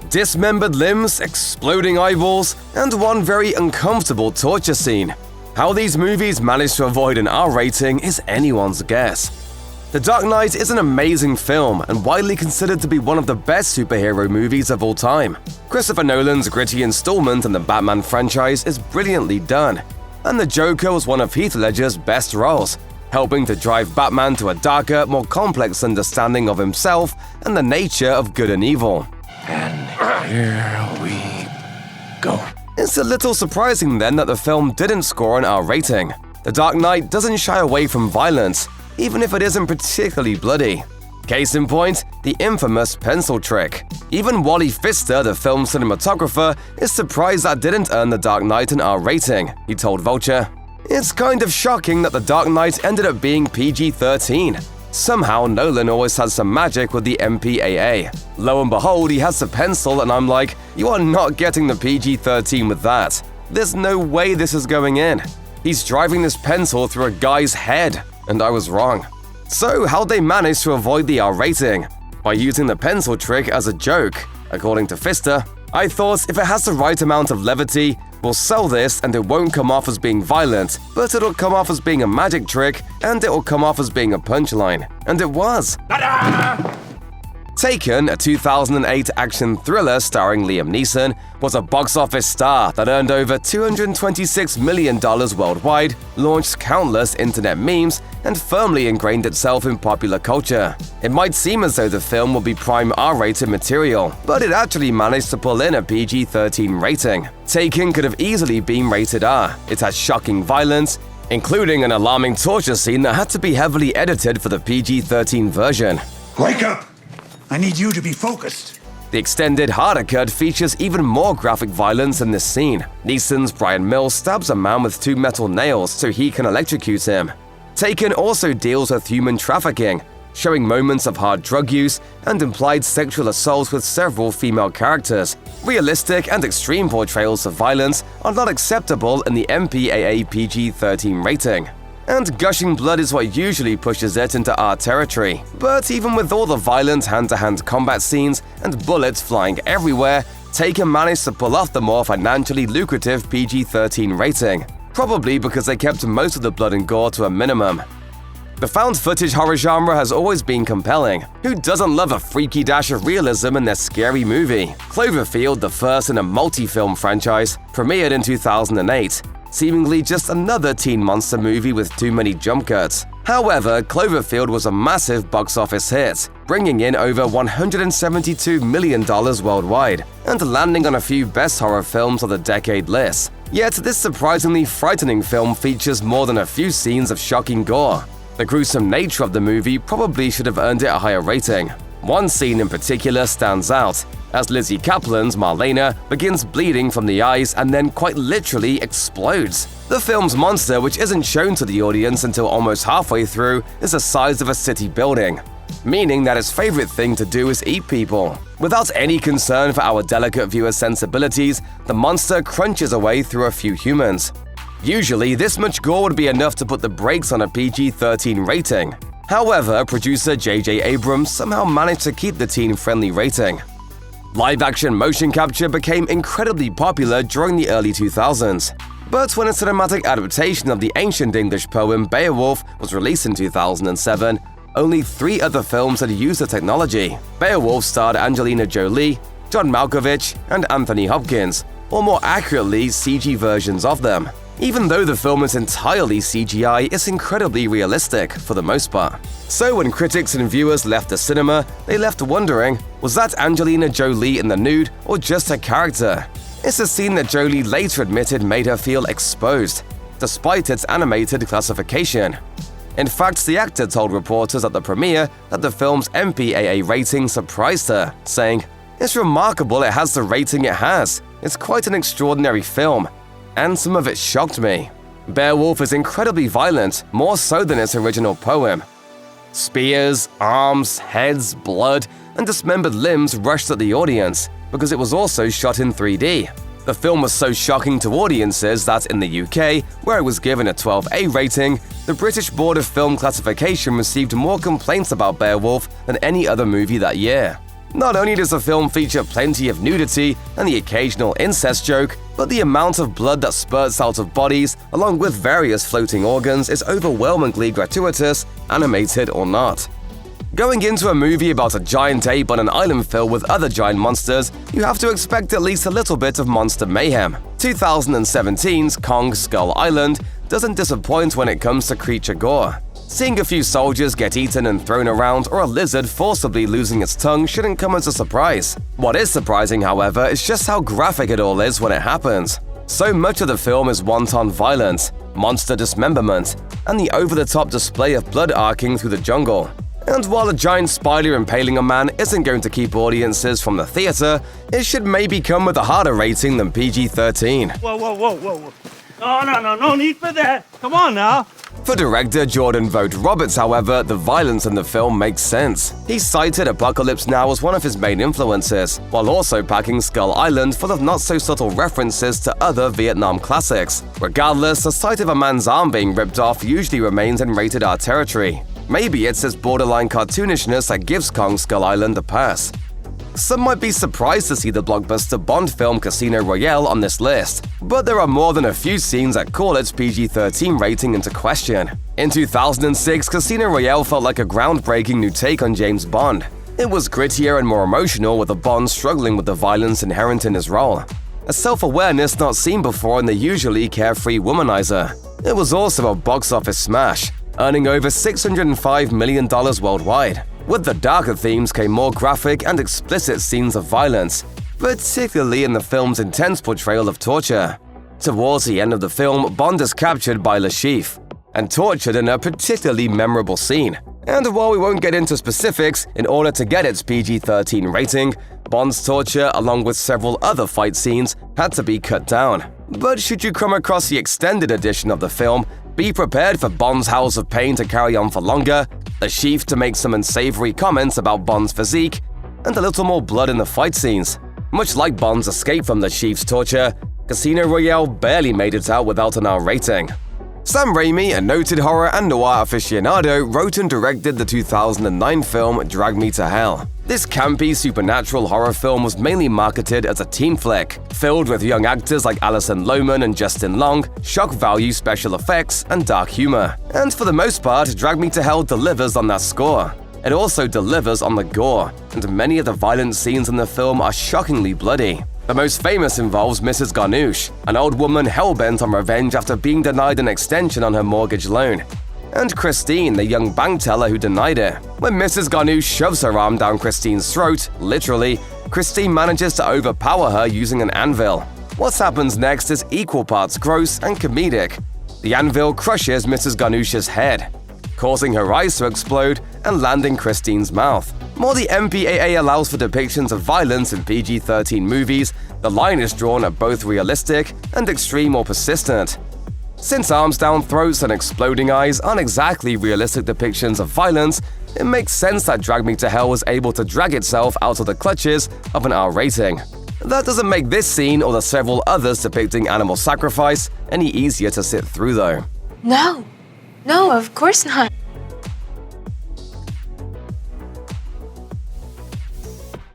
dismembered limbs, exploding eyeballs, and one very uncomfortable torture scene. How these movies managed to avoid an R rating is anyone's guess. The Dark Knight is an amazing film and widely considered to be one of the best superhero movies of all time. Christopher Nolan's gritty installment in the Batman franchise is brilliantly done, and the Joker was one of Heath Ledger's best roles, helping to drive Batman to a darker, more complex understanding of himself and the nature of good and evil. And here we go. It's a little surprising then that the film didn't score an R rating. The Dark Knight doesn't shy away from violence, even if it isn't particularly bloody. Case in point, the infamous pencil trick. Even Wally Pfister, the film cinematographer, is surprised that didn't earn The Dark Knight an R rating, he told Vulture. It's kind of shocking that The Dark Knight ended up being PG-13. Somehow, Nolan always has some magic with the MPAA. Lo and behold, he has the pencil and I'm like, you are not getting the PG-13 with that. There's no way this is going in. He's driving this pencil through a guy's head, and I was wrong. So how'd they manage to avoid the R rating? By using the pencil trick as a joke. According to Pfister, I thought if it has the right amount of levity, we'll sell this and it won't come off as being violent, but it'll come off as being a magic trick and it'll come off as being a punchline. And it was. Taken, a 2008 action thriller starring Liam Neeson, was a box office star that earned over $226 million worldwide, launched countless internet memes, and firmly ingrained itself in popular culture. It might seem as though the film will be prime R-rated material, but it actually managed to pull in a PG-13 rating. Taken could have easily been rated R. It has shocking violence, including an alarming torture scene that had to be heavily edited for the PG-13 version. Wake up! I need you to be focused. The extended harder cut features even more graphic violence in this scene. Neeson's Brian Mills stabs a man with 2 metal nails so he can electrocute him. Taken also deals with human trafficking, showing moments of hard drug use and implied sexual assault with several female characters. Realistic and extreme portrayals of violence are not acceptable in the MPAA PG-13 rating. And gushing blood is what usually pushes it into R territory. But even with all the violent hand-to-hand combat scenes and bullets flying everywhere, Taken managed to pull off the more financially lucrative PG-13 rating, probably because they kept most of the blood and gore to a minimum. The found-footage horror genre has always been compelling. Who doesn't love a freaky dash of realism in their scary movie? Cloverfield, the first in a multi-film franchise, premiered in 2008. Seemingly just another teen monster movie with too many jump cuts. However, Cloverfield was a massive box office hit, bringing in over $172 million worldwide, and landing on a few best horror films of the decade list. Yet this surprisingly frightening film features more than a few scenes of shocking gore. The gruesome nature of the movie probably should have earned it a higher rating. One scene in particular stands out, as Lizzie Kaplan's Marlena begins bleeding from the eyes and then quite literally explodes. The film's monster, which isn't shown to the audience until almost halfway through, is the size of a city building, meaning that its favorite thing to do is eat people. Without any concern for our delicate viewer sensibilities, the monster crunches away through a few humans. Usually, this much gore would be enough to put the brakes on a PG-13 rating. However, producer J.J. Abrams somehow managed to keep the teen-friendly rating. Live-action motion capture became incredibly popular during the early 2000s. But when a cinematic adaptation of the ancient English poem Beowulf was released in 2007, only 3 other films had used the technology. Beowulf starred Angelina Jolie, John Malkovich, and Anthony Hopkins, or more accurately, CG versions of them. Even though the film is entirely CGI, it's incredibly realistic for the most part. So when critics and viewers left the cinema, they left wondering, was that Angelina Jolie in the nude or just a character? It's a scene that Jolie later admitted made her feel exposed, despite its animated classification. In fact, the actor told reporters at the premiere that the film's MPAA rating surprised her, saying, "It's remarkable it has the rating it has. It's quite an extraordinary film, and some of it shocked me." Beowulf is incredibly violent, more so than its original poem. Spears, arms, heads, blood, and dismembered limbs rushed at the audience because it was also shot in 3D. The film was so shocking to audiences that in the UK, where it was given a 12A rating, the British Board of Film Classification received more complaints about Beowulf than any other movie that year. Not only does the film feature plenty of nudity and the occasional incest joke, but the amount of blood that spurts out of bodies, along with various floating organs, is overwhelmingly gratuitous, animated or not. Going into a movie about a giant ape on an island filled with other giant monsters, you have to expect at least a little bit of monster mayhem. 2017's Kong Skull Island doesn't disappoint when it comes to creature gore. Seeing a few soldiers get eaten and thrown around, or a lizard forcibly losing its tongue shouldn't come as a surprise. What is surprising, however, is just how graphic it all is when it happens. So much of the film is wanton violence, monster dismemberment, and the over-the-top display of blood arcing through the jungle. And while a giant spider impaling a man isn't going to keep audiences from the theater, it should maybe come with a harder rating than PG-13. Whoa. No need for that. Come on now. For director Jordan Vogt Roberts, however, the violence in the film makes sense. He cited Apocalypse Now as one of his main influences, while also packing Skull Island full of not-so-subtle references to other Vietnam classics. Regardless, the sight of a man's arm being ripped off usually remains in rated R territory. Maybe it's his borderline cartoonishness that gives Kong Skull Island a pass. Some might be surprised to see the blockbuster Bond film Casino Royale on this list, but there are more than a few scenes that call its PG-13 rating into question. In 2006, Casino Royale felt like a groundbreaking new take on James Bond. It was grittier and more emotional, with a Bond struggling with the violence inherent in his role. A self-awareness not seen before in the usually carefree womanizer. It was also a box office smash, earning over $605 million worldwide. With the darker themes came more graphic and explicit scenes of violence, particularly in the film's intense portrayal of torture. Towards the end of the film, Bond is captured by Le Chiffre and tortured in a particularly memorable scene. And while we won't get into specifics, in order to get its PG-13 rating, Bond's torture, along with several other fight scenes, had to be cut down. But should you come across the extended edition of the film, be prepared for Bond's howls of pain to carry on for longer, Le Chiffre to make some unsavory comments about Bond's physique, and a little more blood in the fight scenes. Much like Bond's escape from Le Chiffre's torture, Casino Royale barely made it out without an R rating. Sam Raimi, a noted horror and noir aficionado, wrote and directed the 2009 film Drag Me to Hell. This campy supernatural horror film was mainly marketed as a teen flick, filled with young actors like Alison Lohman and Justin Long, shock value special effects, and dark humor. And for the most part, Drag Me to Hell delivers on that score. It also delivers on the gore, and many of the violent scenes in the film are shockingly bloody. The most famous involves Mrs. Garnouche, an old woman hell-bent on revenge after being denied an extension on her mortgage loan, and Christine, the young bank teller who denied it. When Mrs. Garnouche shoves her arm down Christine's throat, literally, Christine manages to overpower her using an anvil. What happens next is equal parts gross and comedic. The anvil crushes Mrs. Garnouche's head, causing her eyes to explode and landing Christine's mouth. While the MPAA allows for depictions of violence in PG-13 movies, the line is drawn at both realistic and extreme or persistent. Since arms down throats and exploding eyes aren't exactly realistic depictions of violence, it makes sense that Drag Me to Hell was able to drag itself out of the clutches of an R rating. That doesn't make this scene or the several others depicting animal sacrifice any easier to sit through, though. No, of course not.